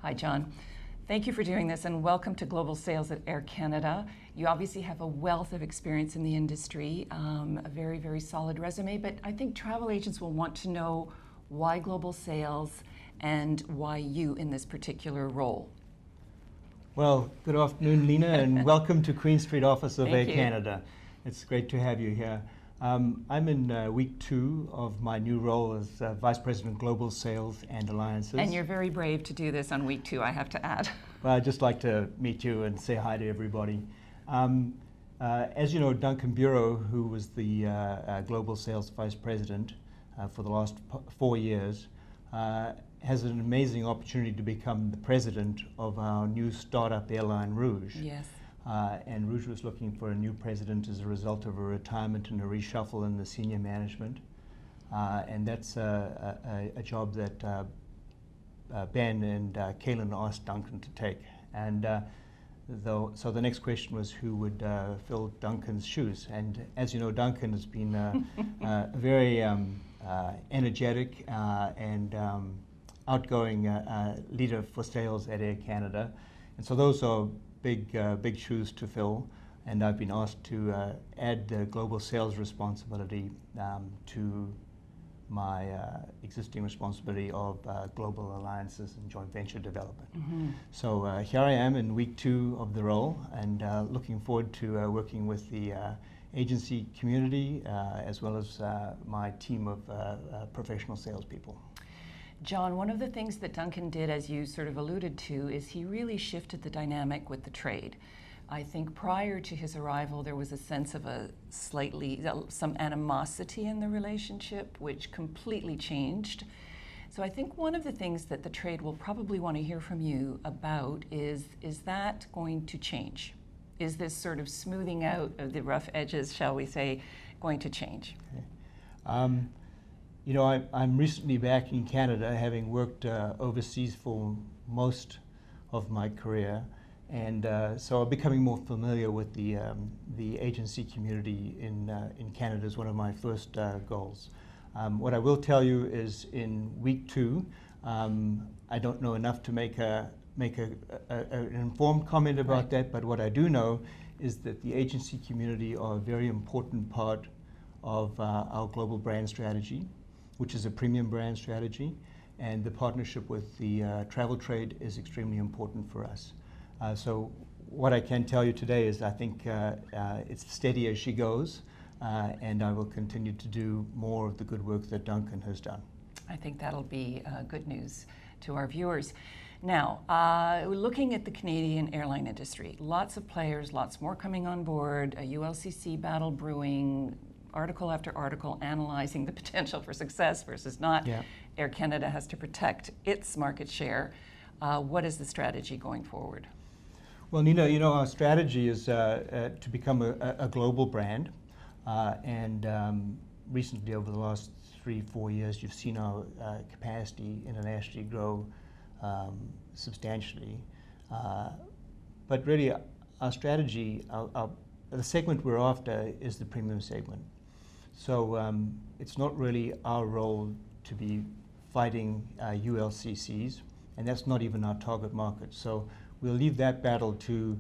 Hi, John. Thank you for doing this and welcome to Global Sales at Air Canada. You obviously have a wealth of experience in the industry, a very, very solid resume, but I think travel agents will want to know why global sales and why you in this particular role. Well, good afternoon, Lena, and welcome to Queen Street office of Air Thank you. Canada. It's great to have you here. I'm in week 2 of my new role as Vice President Global Sales and Alliances. And you're very brave to do this on week 2, I have to add. Well, I'd just like to meet you and say hi to everybody. As you know, Duncan Bureau, who was the Global Sales Vice President for the last 4 years, has an amazing opportunity to become the president of our new startup airline, Rouge. Yes. And Rouge was looking for a new president as a result of a retirement and a reshuffle in the senior management. And that's a job that Ben and Kaylin asked Duncan to take. And so the next question was who would fill Duncan's shoes. And as you know, Duncan has been very energetic and outgoing leader for sales at Air Canada. And so those are big shoes to fill, and I've been asked to add the global sales responsibility to my existing responsibility of global alliances and joint venture development. Mm-hmm. So here I am in week 2 of the role, and looking forward to working with the agency community as well as my team of professional salespeople. John, one of the things that Duncan did, as you sort of alluded to, is he really shifted the dynamic with the trade. I think prior to his arrival, there was a sense of some animosity in the relationship, which completely changed. So I think one of the things that the trade will probably want to hear from you about is that going to change? Is this sort of smoothing out of the rough edges, shall we say, going to change? Okay. You know, I'm recently back in Canada, having worked overseas for most of my career, and so I'm becoming more familiar with the agency community in Canada is one of my first goals. What I will tell you is in week 2, I don't know enough to make an informed comment about Right. that, but what I do know is that the agency community are a very important part of our global brand strategy, which is a premium brand strategy, and the partnership with the travel trade is extremely important for us. So what I can tell you today is I think it's steady as she goes, and I will continue to do more of the good work that Duncan has done. I think that'll be good news to our viewers. Now, looking at the Canadian airline industry, lots of players, lots more coming on board, a ULCC battle brewing, article after article analyzing the potential for success versus not. Yeah. Air Canada has to protect its market share. What is the strategy going forward? Well, Nina, you know, our strategy is to become a global brand, and recently over the last 3-4 years, you've seen our capacity internationally grow substantially. But really, our strategy, the segment we're after is the premium segment. So it's not really our role to be fighting ULCCs, and that's not even our target market. So we'll leave that battle to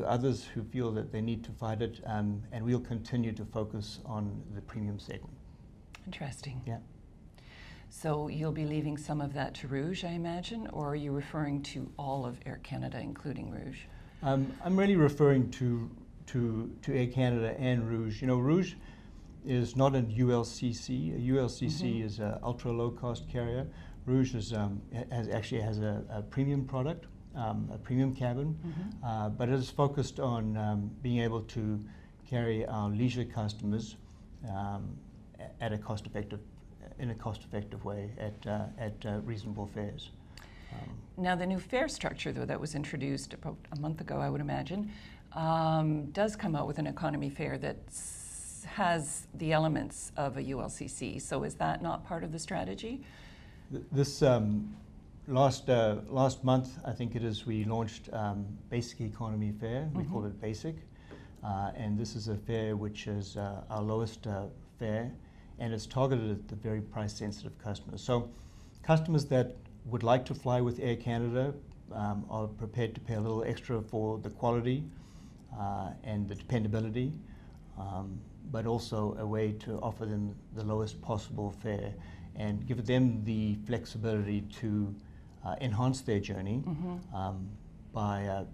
others who feel that they need to fight it, and we'll continue to focus on the premium segment. Interesting. Yeah. So you'll be leaving some of that to Rouge, I imagine, or are you referring to all of Air Canada, including Rouge? I'm really referring to Air Canada and Rouge. You know, Rouge is not a ULCC. A ULCC is an ultra low cost carrier. Rouge actually has a premium product, a premium cabin, but it is focused on being able to carry our leisure customers at a in a cost-effective way at reasonable fares. Now, the new fare structure, though, that was introduced about a month ago, I would imagine, does come out with an economy fare that has the elements of a ULCC. So is that not part of the strategy? This last month, I think it is, we launched Basic Economy Fare. We call it Basic. And this is a fare which is our lowest fare, and it's targeted at the very price-sensitive customers. So customers that would like to fly with Air Canada are prepared to pay a little extra for the quality and the dependability, but also a way to offer them the lowest possible fare and give them the flexibility to enhance their journey by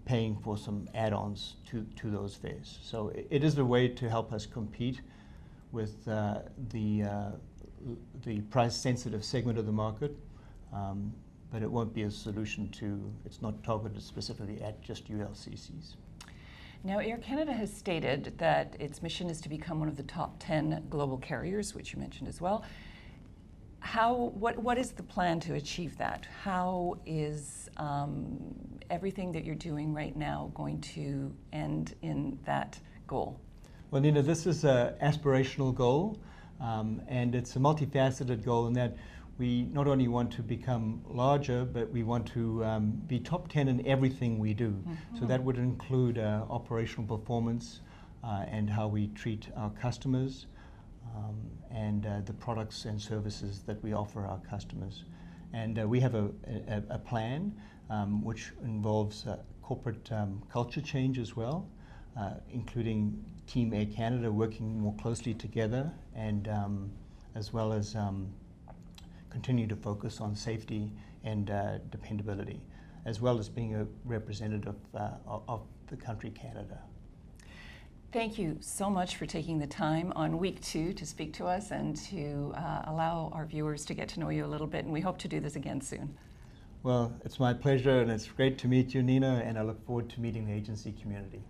paying for some add-ons to those fares. So it is a way to help us compete with the price-sensitive segment of the market, but it won't be a solution to, it's not targeted specifically at just ULCCs. Now, Air Canada has stated that its mission is to become one of the top 10 global carriers, which you mentioned as well. What is the plan to achieve that? How is everything that you're doing right now going to end in that goal? Well, Nina, this is an aspirational goal, and it's a multifaceted goal in that we not only want to become larger, but we want to be top 10 in everything we do. So that would include operational performance and how we treat our customers, and the products and services that we offer our customers. And we have a plan which involves corporate culture change as well, including Team Air Canada working more closely together, and as well as continue to focus on safety and dependability, as well as being a representative of the country Canada. Thank you so much for taking the time on week 2 to speak to us and to allow our viewers to get to know you a little bit, and we hope to do this again soon. Well, it's my pleasure, and it's great to meet you, Nina, and I look forward to meeting the agency community.